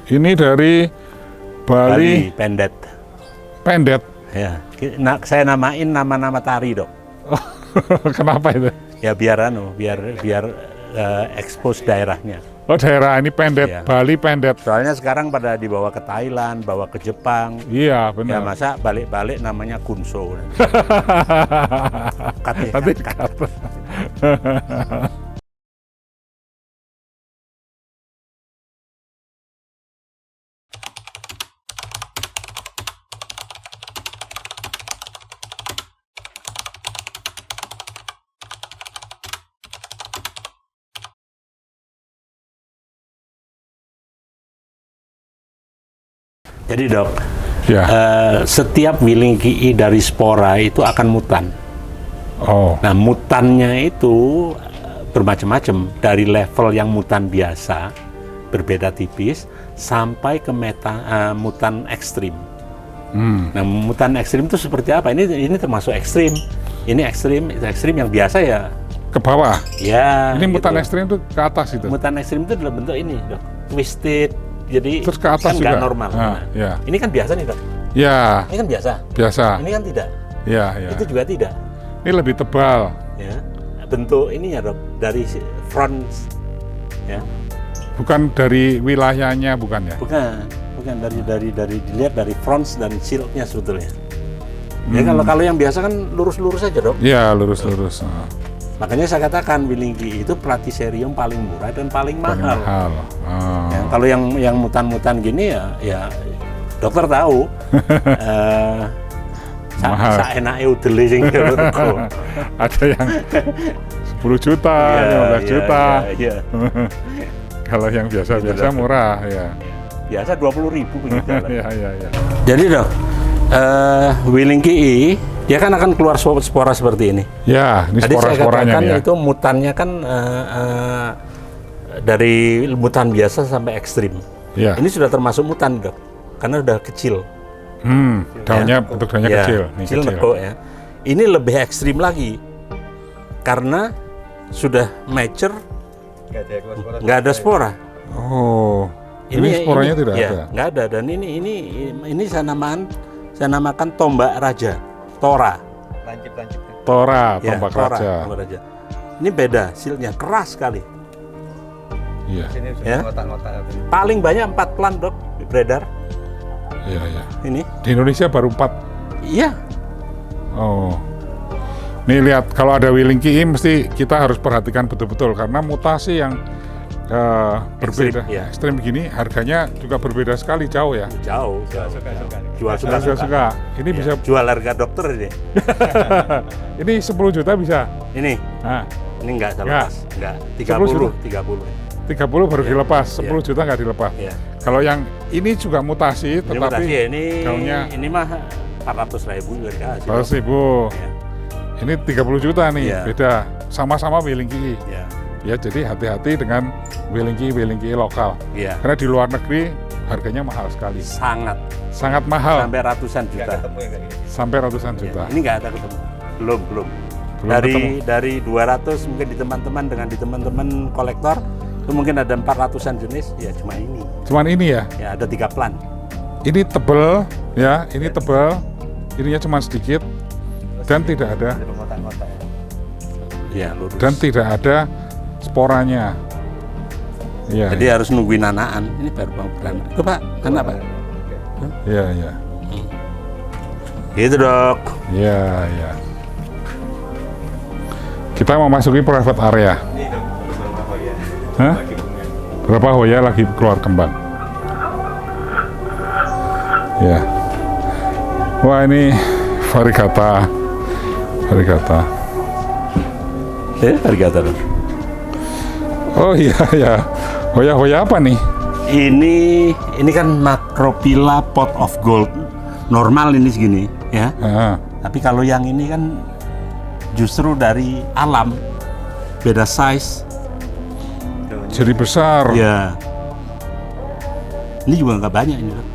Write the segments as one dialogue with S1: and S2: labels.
S1: Ini dari Bali
S2: Pendet.
S1: Pendet.
S2: Ya, saya namain nama-nama tari, Dok.
S1: Kenapa itu?
S2: Ya biar expose daerahnya.
S1: Oh, daerah ini Pendet,
S2: Iya.
S1: Bali Pendet.
S2: Soalnya sekarang pada dibawa ke Thailand, bawa ke Jepang.
S1: Iya,
S2: Ya
S1: benar.
S2: masa balik-balik namanya Kunso.
S1: Nanti kata.
S2: Jadi, Dok,
S1: Ya.
S2: setiap Willingii dari spora itu akan mutan.
S1: Oh,
S2: Nah, mutannya itu bermacam-macam, dari level yang mutan biasa, berbeda tipis, sampai ke mutan ekstrim. Nah, mutan ekstrim itu seperti apa? Ini termasuk ekstrim. Ini ekstrim, itu ekstrim yang biasa ya.
S1: ke bawah.
S2: Ya.
S1: Ini mutan
S2: gitu.
S1: ekstrim itu ke atas itu.
S2: Mutan ekstrim itu dalam bentuk ini, Dok. Twisted. Jadi
S1: Terus ke atas
S2: kan
S1: juga.
S2: nggak normal.
S1: Ah, ya.
S2: Ini kan biasa nih, Dok.
S1: Ya,
S2: Ini kan biasa.
S1: biasa.
S2: Ini kan tidak.
S1: Ya, ya.
S2: Itu juga tidak.
S1: Ini lebih tebal.
S2: Ya. Bentuk ininya, Dok, dari front, ya.
S1: Bukan dari wilayahnya, bukan ya?
S2: Bukan dari dilihat dari front dan shield-nya sebetulnya. Ya kalau yang biasa kan lurus-lurus aja, Dok.
S1: Iya, lurus-lurus.
S2: Makanya saya katakan Willingii itu Platycerium paling murah dan paling
S1: Paling
S2: mahal.
S1: mahal. Oh.
S2: Ya, kalau yang mutan-mutan gini ya dokter tahu.
S1: Mahal.
S2: Saenake udele sing lho.
S1: Ada yang 10 juta, 15 juta.
S2: Iya.
S1: Kalau yang biasa-biasa
S2: Gitu,
S1: murah, ya.
S2: Biasa 20.000 begitu.
S1: Iya, iya, iya.
S2: Jadi, Dok, Willingii dia kan akan keluar spora seperti ini.
S1: Ya, ini
S2: Tadi saya
S1: spora-sporanya
S2: katakan
S1: nih ya.
S2: itu mutannya kan dari mutan biasa sampai ekstrim.
S1: Ya.
S2: Ini sudah termasuk mutan, Dok, karena udah kecil.
S1: Daunnya,
S2: Ya.
S1: bentuk daunnya
S2: Ya,
S1: kecil. Nih,
S2: kecil nekuk ya. Ini lebih ekstrim lagi karena sudah mature, nggak ada spora.
S1: Oh, ini sporanya tidak
S2: ya,
S1: ada.
S2: nggak ada. Dan ini saya namakan tombak raja, tora.
S1: Tora,
S2: Ya,
S1: tombak
S2: tora,
S1: raja.
S2: tombak raja. Ini beda, silnya keras sekali.
S1: Iya,
S2: Ya. Paling banyak 4 plant, Dok, beredar.
S1: iya, iya.
S2: Ini.
S1: Di Indonesia baru 4.
S2: Iya.
S1: Oh. Nih lihat, kalau ada Willingii mesti kita harus perhatikan betul-betul karena mutasi yang berbeda,
S2: Ekstrim, ya.
S1: ekstrim begini harganya juga berbeda sekali, jauh ya.
S2: Jauh. Jual
S1: Suka. Ini
S2: Ya,
S1: bisa,
S2: jual harga dokter ini.
S1: ini 10 juta bisa.
S2: Ini.
S1: Nah,
S2: Ini enggak saya
S1: Nggak.
S2: lepas. Enggak.
S1: 10
S2: 30.
S1: 30 baru
S2: Ya.
S1: dilepas,
S2: Ya.
S1: 10 juta nggak dilepas.
S2: Ya.
S1: Kalau yang ini juga mutasi,
S2: Ini
S1: tetapi
S2: mutasi ya,
S1: daunnya
S2: ini mah 400.000 juga dikasih.
S1: 100.000.
S2: Ya.
S1: Ini 30 juta nih,
S2: Ya.
S1: beda. Sama-sama Willingii.
S2: Ya.
S1: Ya, jadi hati-hati dengan Willingii lokal.
S2: Ya.
S1: Karena di luar negeri harganya mahal sekali. Sangat mahal,
S2: Sampai ratusan juta.
S1: sampai ratusan
S2: Ya.
S1: juta.
S2: Ini enggak ada ketemu. Belum.
S1: Belum
S2: dari
S1: ketemu.
S2: dari 200 mungkin di teman-teman dengan di teman-teman kolektor itu mungkin ada 400-an jenis, ya cuma ini.
S1: Cuman ini ya,
S2: Ya ada 3 plant.
S1: ini tebel ya, ini tebel, ininya cuma sedikit dan tidak ada
S2: Ya, lurus.
S1: dan tidak ada sporanya. Ya,
S2: Jadi harus nungguin anaan. Ini baru mau beranak. Itu Pak, anak Pak.
S1: ya, ya,
S2: Gitu, Dok.
S1: ya, ya. Kita memasuki private area. Hah? Berapa hoya lagi keluar kembang? Ya. Wah, ini varigata.
S2: Harga Dok.
S1: Oh iya, ya. Hoya apa nih?
S2: Ini kan Macrophylla pot of gold. Normal ini segini, ya.
S1: Ah,
S2: Tapi kalau yang ini kan justru dari alam, beda size.
S1: jadi besar.
S2: Ya. Ini juga nggak banyak ini, Dok.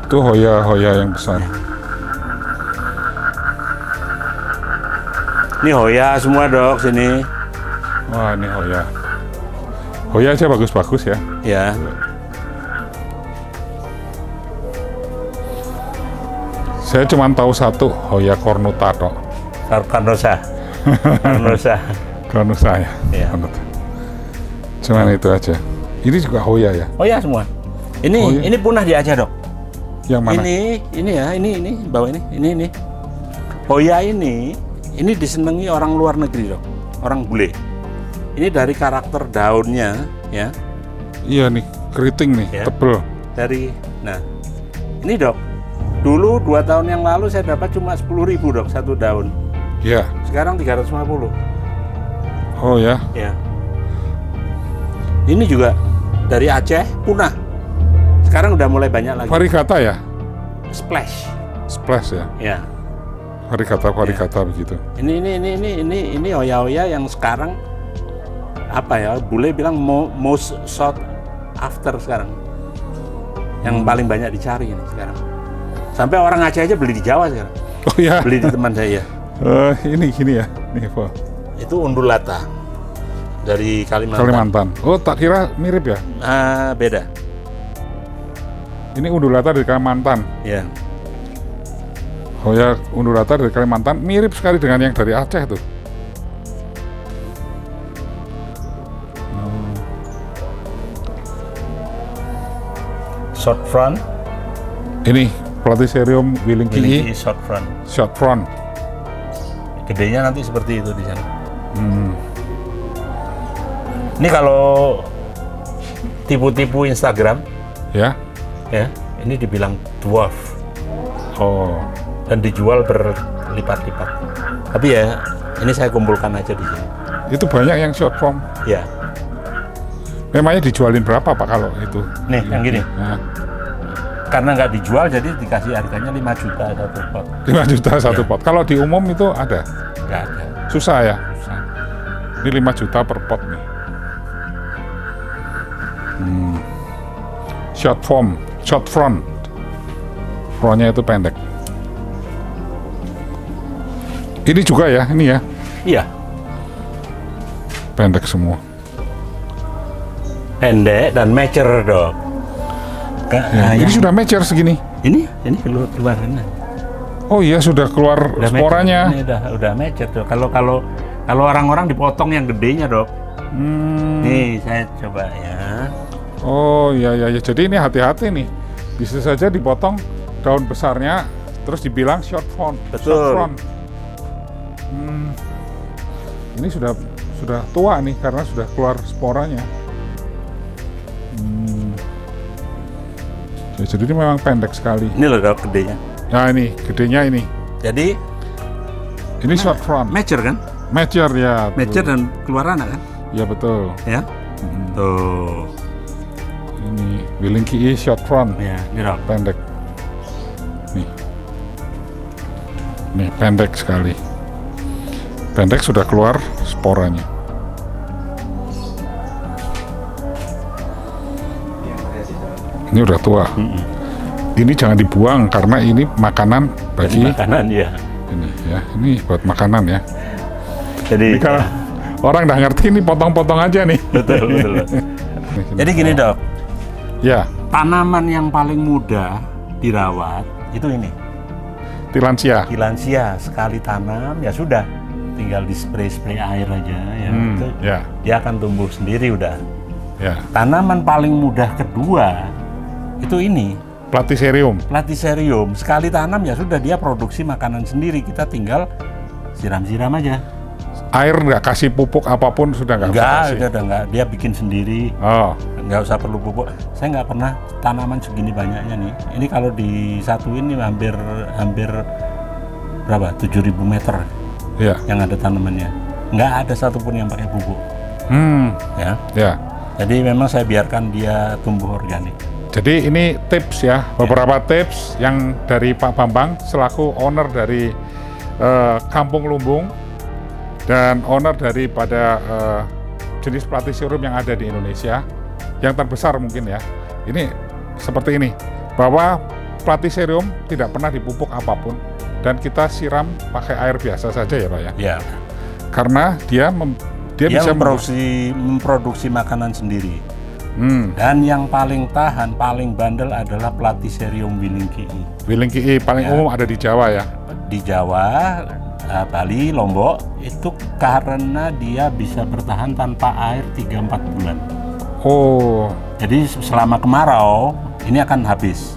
S1: Itu hoya yang besar.
S2: Ini hoya semua, Dok, sini.
S1: Wah, ini hoya. Hoya aja bagus-bagus ya.
S2: Ya.
S1: Saya cuma tahu satu, Hoya cornuta tok.
S2: Carnosa. Carnosa.
S1: Cornuta ya.
S2: Iya.
S1: Cornuta. Cuman itu aja. Ini juga Hoya ya.
S2: Oh ya semua. Ini punah di Aceh, Dok.
S1: Yang mana?
S2: Ini bawah ini. Hoya ini disenangi orang luar negeri, Dok. Orang bule. Ini dari karakter daunnya, ya.
S1: Iya nih, keriting nih,
S2: Ya.
S1: tebel.
S2: Nah, ini, Dok. Dulu 2 tahun yang lalu saya dapat cuma 10.000, Dok, satu daun.
S1: Iya.
S2: Sekarang 350.
S1: Oh ya.
S2: Ya. Ini juga dari Aceh punah. Sekarang udah mulai banyak lagi.
S1: Varigata ya?
S2: Splash.
S1: Splash ya.
S2: Ya.
S1: Varigata begitu.
S2: Ini Hoya yang sekarang apa ya? Bule bilang most sought after sekarang. Yang paling banyak dicari ini sekarang. Sampai orang Aceh aja beli di Jawa sekarang.
S1: Oh ya.
S2: Beli di teman saya.
S1: Ini ya. Nih, Pak.
S2: Itu undulata dari Kalimantan.
S1: Kalimantan. Oh, tak kira mirip ya?
S2: Beda.
S1: Ini undulata dari Kalimantan.
S2: Ya.
S1: Hoya undulata dari Kalimantan mirip sekali dengan yang dari Aceh tuh.
S2: Short front.
S1: Ini Platycerium willingkii
S2: Short front.
S1: short front.
S2: Gedenya nanti seperti itu di sana. Ini kalau tipu-tipu Instagram,
S1: Ya.
S2: ya, ini dibilang dwarf
S1: Oh.
S2: dan dijual berlipat-lipat. Tapi ya, ini saya kumpulkan aja di sini.
S1: Itu banyak yang short form.
S2: Ya,
S1: Memangnya dijualin berapa Pak kalau itu?
S2: nih yang gini.
S1: Nah,
S2: Karena nggak dijual, jadi dikasih harganya 5 juta satu pot.
S1: 5 juta satu
S2: Ya.
S1: pot. Kalau di umum itu ada?
S2: Nggak ada.
S1: Susah ya?
S2: Susah.
S1: Ini 5 juta per pot nih. Short front. Frontnya itu pendek. Ini juga ya, ini ya,
S2: Iya,
S1: pendek semua.
S2: pendek dan mature, Dok.
S1: Ya, ini sudah mature segini.
S2: ini keluar ini.
S1: Oh iya, sudah keluar
S2: Udah
S1: sporanya.
S2: mature. Ini udah mature, Dok. Kalau orang-orang dipotong yang gedenya, Dok. Nih, saya coba ya.
S1: Oh iya. Jadi ini hati-hati nih. Bisa saja dipotong daun besarnya, terus dibilang short front.
S2: Betul.
S1: Short front. Ini sudah tua nih karena sudah keluar sporanya. Ya, jadi ini memang pendek sekali.
S2: Ini loh, Dok, gedenya.
S1: Nah ini gedenya ini.
S2: Jadi
S1: Ini short front.
S2: mature kan?
S1: Mature ya. betul.
S2: Mature dan keluar anak kan?
S1: Ya betul.
S2: Ya. Tuh.
S1: Ini willingkii short front.
S2: Ya, ini, Dok.
S1: Pendek. Nih pendek sekali. Pendek sudah keluar sporanya. Ini udah tua. Ini jangan dibuang karena ini makanan bagi
S2: Makanan ya.
S1: ini ya. Ini buat makanan ya.
S2: Jadi
S1: Ini kalau orang udah ngerti ini potong-potong aja nih.
S2: betul. Jadi gini, Dok.
S1: Ya,
S2: Tanaman yang paling mudah dirawat itu ini.
S1: tilansia.
S2: Tilansia, sekali tanam ya sudah, tinggal di spray air aja ya. Itu
S1: Ya,
S2: dia akan tumbuh sendiri udah.
S1: ya.
S2: Tanaman paling mudah kedua itu ini,
S1: Platycerium.
S2: Platycerium. Sekali tanam ya sudah, dia produksi makanan sendiri, kita tinggal siram-siram aja.
S1: Air nggak kasih pupuk apapun sudah nggak usah kasih.
S2: Udah enggak, dia bikin sendiri.
S1: Oh,
S2: Nggak usah perlu pupuk. Saya nggak pernah tanaman segini banyaknya nih. Ini kalau disatuin nih hampir berapa? 7.000 meter
S1: ya.
S2: yang ada tanamannya. Nggak ada satupun yang pakai pupuk. Ya.
S1: Ya.
S2: Jadi memang saya biarkan dia tumbuh organik.
S1: Jadi ini tips ya, beberapa tips yang dari Pak Bambang selaku owner dari Kampung Lumbung dan owner daripada jenis Platycerium yang ada di Indonesia, yang terbesar mungkin ya. Ini seperti ini, bahwa Platycerium tidak pernah dipupuk apapun dan kita siram pakai air biasa saja ya Pak ya.
S2: Ya.
S1: Karena dia Dia bisa
S2: memproduksi makanan sendiri.
S1: Hmm.
S2: Dan yang paling tahan, paling bandel adalah Platycerium willingkii.
S1: Willingkii paling
S2: Ya.
S1: umum ada di Jawa ya.
S2: Di Jawa, Bali, Lombok itu karena dia bisa bertahan tanpa air 3-4 bulan.
S1: Oh.
S2: Jadi selama kemarau ini akan habis.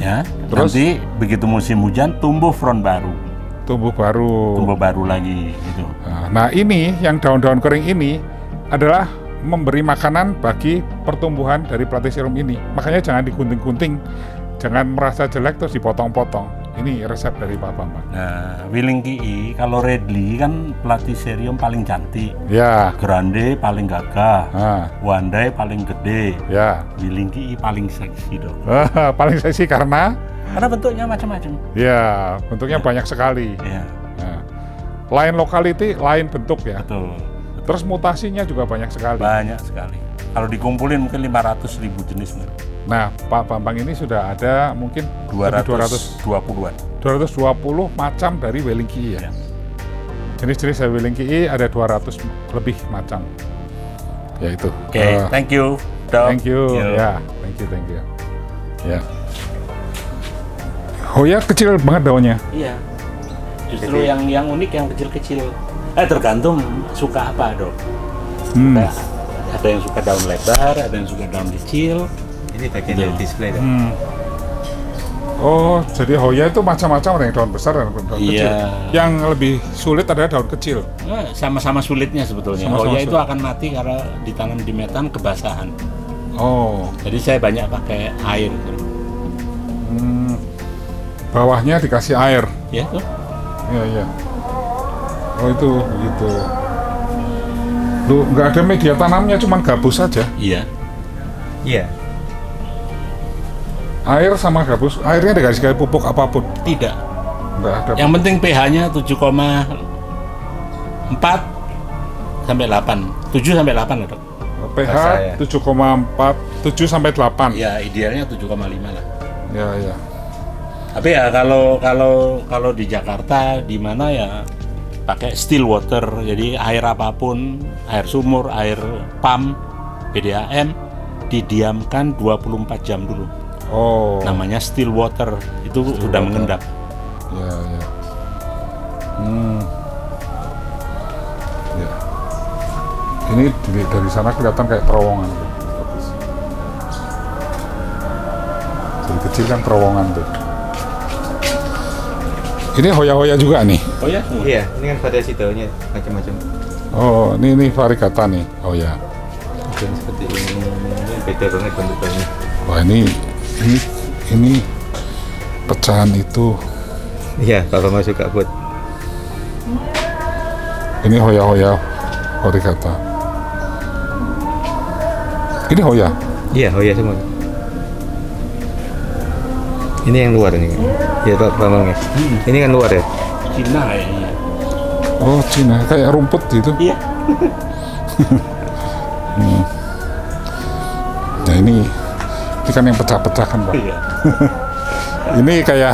S2: Ya.
S1: Terus?
S2: Nanti begitu musim hujan tumbuh front baru,
S1: Tumbuh baru.
S2: lagi gitu.
S1: Nah, ini yang daun-daun kering ini adalah memberi makanan bagi pertumbuhan dari Platycerium ini. Makanya jangan digunting-gunting, jangan merasa jelek terus dipotong-potong. Ini resep dari Pak Bambang.
S2: Nah, willingkii kalau Redley kan Platycerium paling cantik,
S1: Ya.
S2: Grande paling gagah,
S1: Nah,
S2: Wandai paling gede,
S1: ya.
S2: willingkii paling seksi dong.
S1: Paling seksi karena
S2: Karena bentuknya macam-macam.
S1: ya bentuknya banyak sekali.
S2: Ya,
S1: Nah, lain lokality, lain bentuk ya.
S2: betul.
S1: Terus mutasinya juga banyak sekali.
S2: Banyak sekali. Kalau dikumpulin mungkin 500.000 jenis.
S1: Nah, Pak Bambang ini sudah ada mungkin
S2: 220-an.
S1: 220 macam dari willingkii ya.
S2: Ya.
S1: Jenis-jenis dari willingkii ada 200 lebih macam. Ya itu.
S2: Oke, thank you, Dok.
S1: Thank you.
S2: Yo.
S1: Ya, thank you. Ya. Hoya kecil banget daunnya.
S2: Iya. Justru yang unik yang kecil-kecil. Tergantung suka apa, Dok.
S1: Hmm.
S2: Nah, ada yang suka daun lebar, ada yang suka daun kecil.
S3: Ini bagian
S2: Iya.
S3: dari display dong.
S1: Hmm. Oh, jadi Hoya itu macam-macam, ada yang daun besar dan daun kecil.
S2: Iya.
S1: Yang lebih sulit adalah daun kecil.
S2: Sama-sama sulitnya sebetulnya.
S1: Sama-sama
S2: Hoya itu
S1: sulit.
S2: akan mati karena ditanam di metan kebasahan.
S1: Oh.
S2: Jadi saya banyak pakai air.
S1: Hmm. Bawahnya dikasih air.
S2: Ya tuh.
S1: Iya. Oh itu begitu. Lu nggak ada media tanamnya, cuman gabus saja.
S2: Iya.
S3: Iya.
S1: Air sama gabus. Airnya dikasih kayak pupuk apapun.
S2: Tidak.
S1: Nggak ada.
S2: Yang penting pH-nya 7,4 sampai 8. 7 sampai 8 lah, Dok.
S1: pH
S3: Rasa ya.
S1: 7,4, 7 sampai 8.
S2: Ya, idealnya 7,5 lah.
S1: Ya.
S2: Tapi ya kalau di Jakarta di mana ya pakai still water. Jadi air apapun, air sumur, air pump, PDAM didiamkan 24 jam dulu.
S1: Oh.
S2: Namanya still water. Itu sudah
S1: water.
S2: mengendap.
S1: Ya. Hmm. Ya. Ini dari sana kelihatan kayak terowongan. Bagus. Dari kecil kan terowongan tuh. Ini Hoya-Hoya juga nih.
S2: Oh ya?
S3: Iya, ini kan variasi daunnya macam-macam.
S1: Oh, ini variegata nih. Oh ya.
S3: Dan seperti ini beda banget bentuk daunnya.
S1: Wah, ini pecahan itu.
S3: Iya, Bapak mau suka buat.
S1: Ini Hoya-Hoya variegata. Ini Hoya.
S3: Iya, oh iya semua. Ini yang luar ini. Ya Pak Bambang ya. Ini kan luar ya.
S2: Cina kayaknya.
S1: Oh, Cina kayak rumput gitu.
S2: Iya.
S1: Nah, ini kan yang pecah-pecah kan, Pak.
S2: Iya.
S1: Ini kayak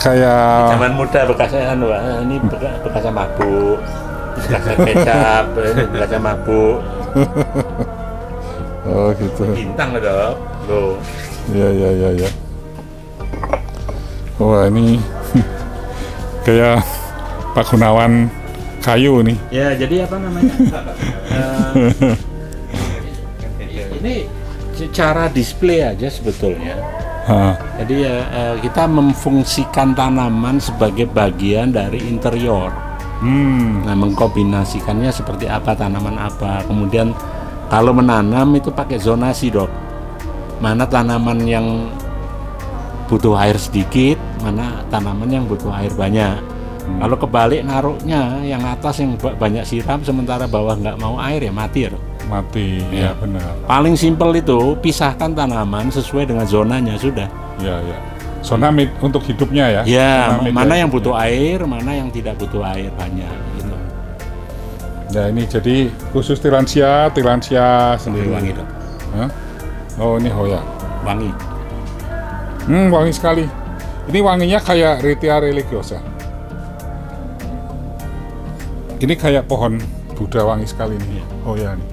S2: Zaman muda bekasnya ini bekasnya mabuk, bekasnya kecap, bekasnya mabuk.
S1: oh gitu.
S2: Bintang loh, Dok. Loh.
S1: Ya. Wah, ini kayak Pak Gunawan kayu nih.
S2: Ya, jadi apa namanya? Ini cara display aja sebetulnya.
S1: Hah.
S2: Jadi ya kita memfungsikan tanaman sebagai bagian dari interior. Nah, mengkombinasikannya seperti apa, tanaman apa. Kemudian kalau menanam itu pakai zonasi, Dok. Mana tanaman yang butuh air sedikit, mana tanaman yang butuh air banyak. Kalau kebalik naruhnya, yang atas yang banyak siram, sementara bawah nggak mau air, ya mati ya, Dok.
S1: Mati, ya benar.
S2: Paling simpel itu, pisahkan tanaman sesuai dengan zonanya, sudah.
S1: Ya. Zona untuk hidupnya ya.
S2: Ya,
S1: Zona media
S2: mana yang
S1: hidupnya.
S2: butuh air, mana yang tidak butuh air banyak gitu.
S1: Ya, ini jadi khusus tilansia sendiri.
S2: Wangi, Dok.
S1: Hah? Oh, ini Hoya.
S2: Wangi.
S1: Wangi sekali. Ini wanginya kayak Rhytia religiosa. Ini kayak pohon Buddha wangi sekali nih. Hoya nih.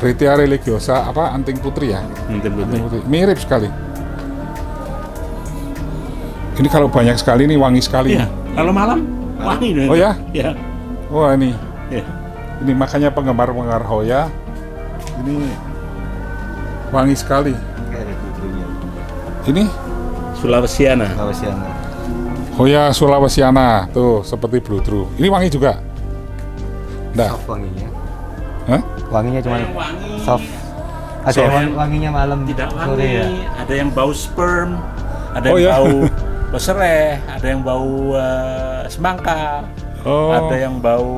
S1: Ritia religiosa apa anting putri ya?
S2: Anting putri.
S1: Mirip sekali. Ini kalau banyak sekali nih wangi sekali.
S2: Iya. Kalau malam wangi.
S1: Oh ya?
S2: Ya.
S1: Wah ini.
S2: Ya.
S1: Ini makanya penggemar-penggemar Hoya ini wangi sekali.
S3: Kayak ada putrinya.
S1: Ini
S2: Sulawesiana.
S3: Sulawesiana.
S1: Hoya Sulawesiana tuh seperti bludru. Ini wangi juga? Nggak.
S3: Soft wanginya.
S1: Hah?
S3: Wanginya cuma
S2: yang wangi.
S3: soft. Ada
S2: Soft.
S3: yang wanginya malam
S2: Tidak
S3: sore
S2: wangi.
S3: ya.
S2: Ada yang bau sperm. Ada
S1: Oh,
S2: yang
S1: ya?
S2: bau sereh. Ada yang bau semangka.
S1: Oh.
S2: Ada yang bau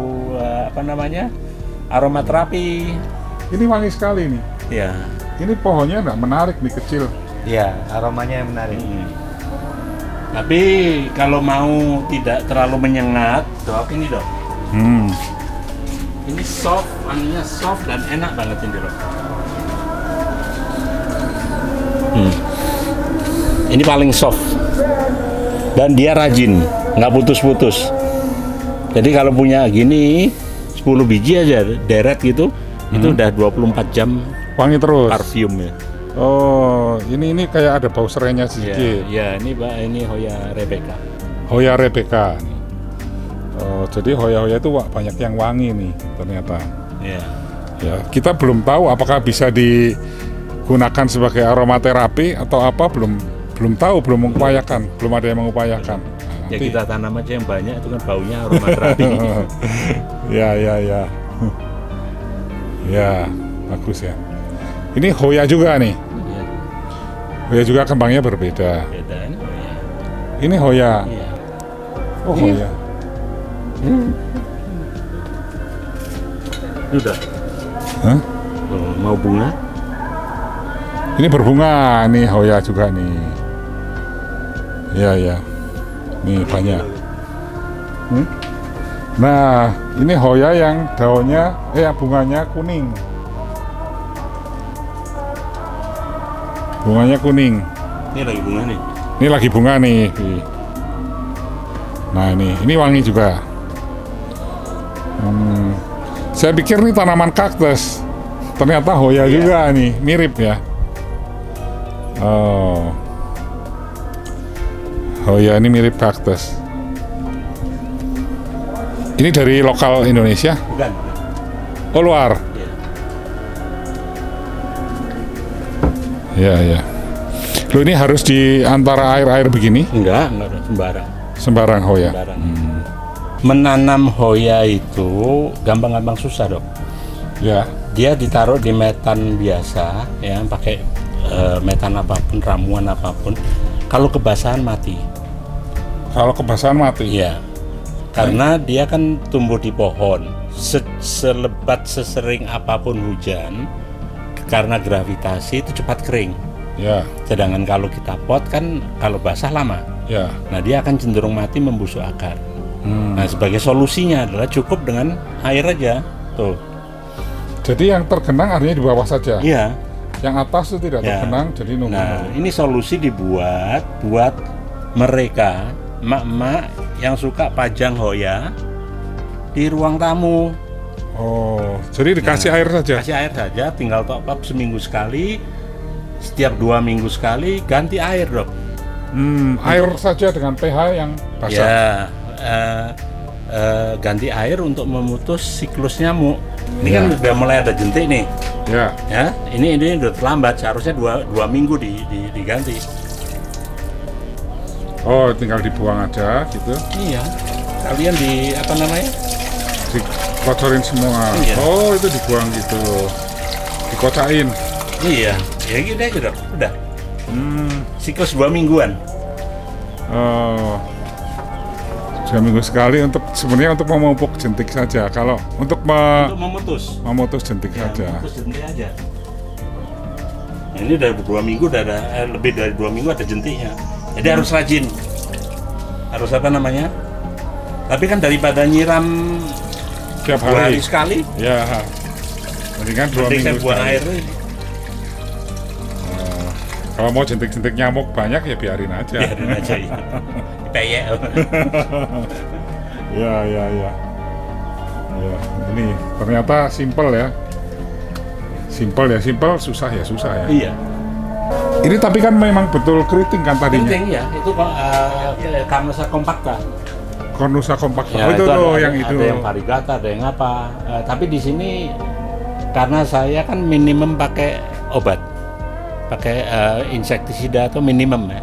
S2: apa namanya? Aromaterapi.
S1: Ini wangi sekali nih.
S2: Ya.
S1: Ini pohonnya nggak menarik nih, kecil.
S3: Iya, aromanya yang menarik.
S2: Tapi kalau mau tidak terlalu menyengat, dok ini dok. Ini soft, wanginya soft dan enak banget ini dok. Ini paling soft dan dia rajin, nggak putus-putus. Jadi kalau punya gini 10 biji aja deret gitu, itu udah 24 jam
S1: Wangi terus.
S2: parfum ya.
S1: Oh, ini kayak ada bau serainya
S2: Ya,
S1: sedikit.
S2: ya ini Pak, ini Hoya Rebecca.
S1: Hoya Rebecca nih. Oh, jadi Hoya-Hoya itu banyak yang wangi nih ternyata.
S2: Ya.
S1: Ya, kita belum tahu apakah bisa digunakan sebagai aromaterapi atau apa, belum tahu, belum mengupayakan, belum ada yang mengupayakan. Nah,
S2: Ya
S1: nanti-
S2: kita tanam aja yang banyak itu kan baunya aromaterapi.
S1: Ya. Ya, bagus ya. Ini Hoya juga nih.
S2: Ya,
S1: Hoya juga kembangnya berbeda.
S2: beda ini Hoya.
S1: Ini Hoya.
S2: Iya.
S1: Oh, Hoya.
S2: Udah.
S1: Hah?
S2: Oh, mau bunga?
S1: Ini berbunga nih Hoya juga nih. Ya. Nih banyak. Nah, ini Hoya yang daunnya, bunganya kuning. Bunganya kuning.
S2: Ini lagi bunga nih.
S1: Ini lagi bunga nih. Nah ini wangi juga. Saya pikir ini tanaman kaktus. Ternyata Hoya juga nih, mirip ya. Oh, Hoya ini mirip kaktus. Ini dari lokal Indonesia?
S2: Bukan.
S1: Oh, luar. Ya. Lo ini harus di antara air-air begini,
S2: Enggak sembarang.
S1: sembarang Hoya.
S2: Sembarang. Menanam Hoya itu gampang-gampang susah dok.
S1: Ya.
S2: Dia ditaruh di metan biasa, ya pakai metan apapun, ramuan apapun. Kalau kebasahan mati.
S1: Kalau kebasahan mati.
S2: Iya. Karena dia kan tumbuh di pohon. Selebat sesering apapun hujan, karena gravitasi itu cepat kering.
S1: Ya.
S2: Sedangkan kalau kita pot kan kalau basah lama.
S1: Ya.
S2: Nah dia akan cenderung mati membusuk akar. Nah sebagai solusinya adalah cukup dengan air aja. Tuh.
S1: Jadi yang tergenang artinya di bawah saja.
S2: Iya.
S1: Yang atas itu tidak
S2: Ya.
S1: tergenang, jadi nunggu.
S2: Nah ini solusi dibuat buat mereka emak-emak yang suka pajang Hoya di ruang tamu.
S1: Oh, jadi dikasih air saja.
S2: Kasih air saja, tinggal top up seminggu sekali. Setiap 2 minggu sekali ganti air dok.
S1: Air saja dengan pH yang basah.
S2: Ya, ganti air untuk memutus siklus nyamuk. Ini kan udah mulai ada jentik nih,
S1: Ya.
S2: Ini udah terlambat. Seharusnya 2 minggu diganti.
S1: Oh, tinggal dibuang aja gitu.
S2: Iya. Kalian di apa namanya?
S1: Dikocorin semua.
S2: Iya.
S1: Oh, itu dibuang gitu. Dikocain.
S2: Iya. Ya gitu aja dok. Udah. Siklus 2 mingguan.
S1: Oh, 2 minggu sekali sebenarnya untuk memupuk jentik saja. Kalau untuk
S2: Untuk memutus.
S1: memutus jentik
S2: Ya,
S1: saja.
S2: memutus jentik aja. Nah, ini udah 2 minggu udah ada lebih dari 2 minggu ada jentiknya. Jadi harus rajin. Harus apa namanya? Tapi kan daripada nyiram
S1: Tiap
S2: 2 hari
S1: hari.
S2: sekali,
S1: Ya. Mendingan 2
S2: mending saya
S1: minggu
S2: buang
S1: sekali.
S2: air.
S1: Kalau mau jentik-jentik nyamuk banyak ya biarin aja.
S2: Biarin aja ya. Peyek.
S1: Ya. Ya, ini ternyata simple ya. Simple susah ya.
S2: Iya.
S1: Ini tapi kan memang betul keriting kan tadinya.
S2: Keriting ya, itu Carnosa compacta.
S1: Cornusa compacta.
S2: Ya,
S1: Oh, itu tuh yang itu.
S2: Ada yang variegata, ada yang apa. Tapi di sini karena saya kan minimum pakai obat, pakai insektisida atau minimum ya.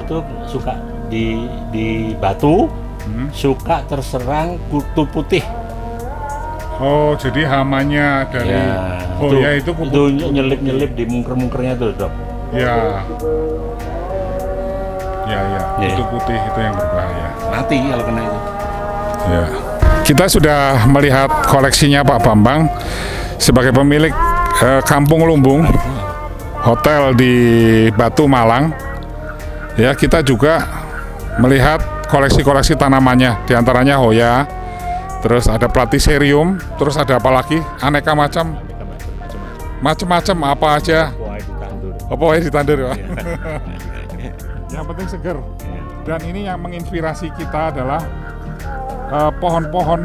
S2: Itu suka di batu, suka terserang kutu putih.
S1: Oh, jadi hamanya dari Hoya itu
S2: nyelip-nyelip di mungker-mungkernya tuh, Dok.
S1: Ya. Kutu putih itu yang berbahaya.
S2: Mati kalau kena itu.
S1: Ya. Kita sudah melihat koleksinya Pak Bambang sebagai pemilik Kampung Lumbung, hotel di Batu Malang. Ya, kita juga melihat koleksi-koleksi tanamannya, diantaranya Hoya, terus ada Platycerium, terus ada apa lagi? Aneka macam apa aja. Apa aja ditandur ya? Yang penting seger. Dan ini yang menginspirasi kita adalah pohon-pohon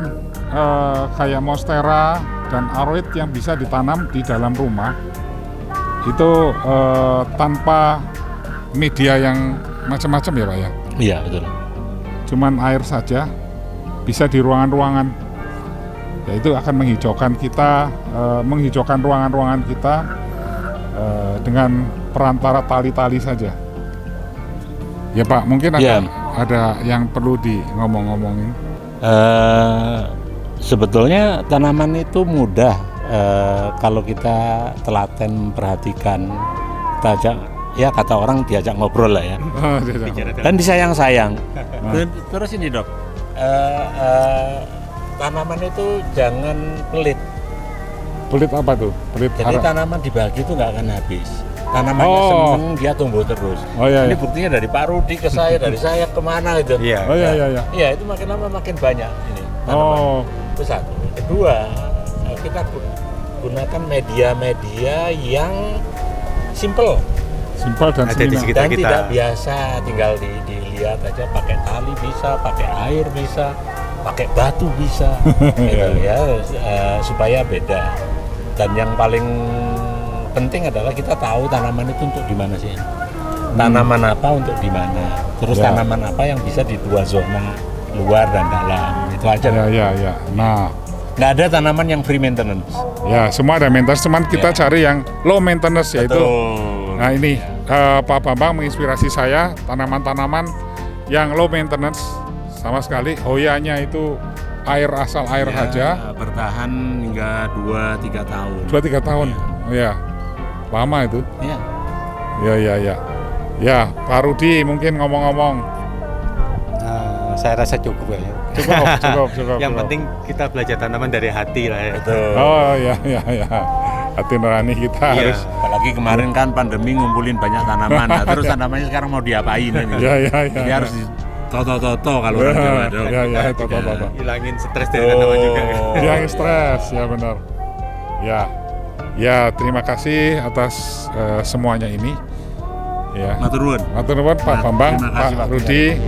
S1: kayak monstera dan aroid yang bisa ditanam di dalam rumah. Itu tanpa media yang macam-macam ya Pak ya?
S2: Iya, betul.
S1: Cuman air saja, bisa di ruangan-ruangan. Ya, itu akan menghijaukan kita, menghijaukan ruangan-ruangan kita dengan perantara tali-tali saja. Ya Pak, mungkin ada yang perlu di ngomong-ngomongin.
S2: Sebetulnya tanaman itu mudah kalau kita telaten memperhatikan, kita ajak, ya kata orang diajak ngobrol lah ya. Dan disayang-sayang. Terus ini Dok, tanaman itu jangan pelit.
S1: Pelit apa tuh? Pelit.
S2: Jadi tanaman dibagi itu nggak akan habis. Tanamannya seneng, dia tumbuh terus. Ini buktinya dari Pak Rudi ke saya, dari saya kemana gitu.
S1: Iya.
S2: Iya, itu makin lama makin banyak ini tanaman. Itu satu. Kedua, kita gunakan media-media yang simple
S1: dan
S3: ada di sekitar kita.
S2: Tidak biasa, tinggal dilihat aja, pakai tali bisa, pakai air bisa, pakai batu bisa, gitu ya, supaya beda. Dan yang paling penting adalah kita tahu tanaman itu untuk di mana sih, tanaman apa untuk di mana, terus tanaman apa yang bisa di dua zona luar dan dalam, itu aja.
S1: Ya. Nah,
S2: nggak ada tanaman yang free maintenance.
S1: Ya, semua ada maintenance, cuman kita cari yang low maintenance yaitu. Nah ini Pak Bambang menginspirasi saya tanaman-tanaman yang low maintenance sama sekali. Hoyanya itu asal air saja.
S2: Bertahan hingga 2-3 tahun.
S1: 2-3 tahun. Ya. Lama itu. Ya. Ya, Pak Rudi mungkin ngomong-ngomong.
S3: Saya rasa cukup ya.
S1: Cukup.
S3: Yang penting kita belajar tanaman dari hati lah ya.
S2: Betul.
S1: Oh ya. Hati nurani kita harus.
S2: Apalagi kemarin kan pandemi ngumpulin banyak tanaman. Nah, terus tanamannya sekarang mau diapain ini? Jadi harus toto kalau orang Jawa dong.
S1: Ya, toto.
S3: Hilangin stres dari tanaman juga.
S1: Hilangin stres, ya benar. Ya, terima kasih atas semuanya ini. Ya.
S2: Matur nuwun.
S1: Pak Bambang, Pak Rudi.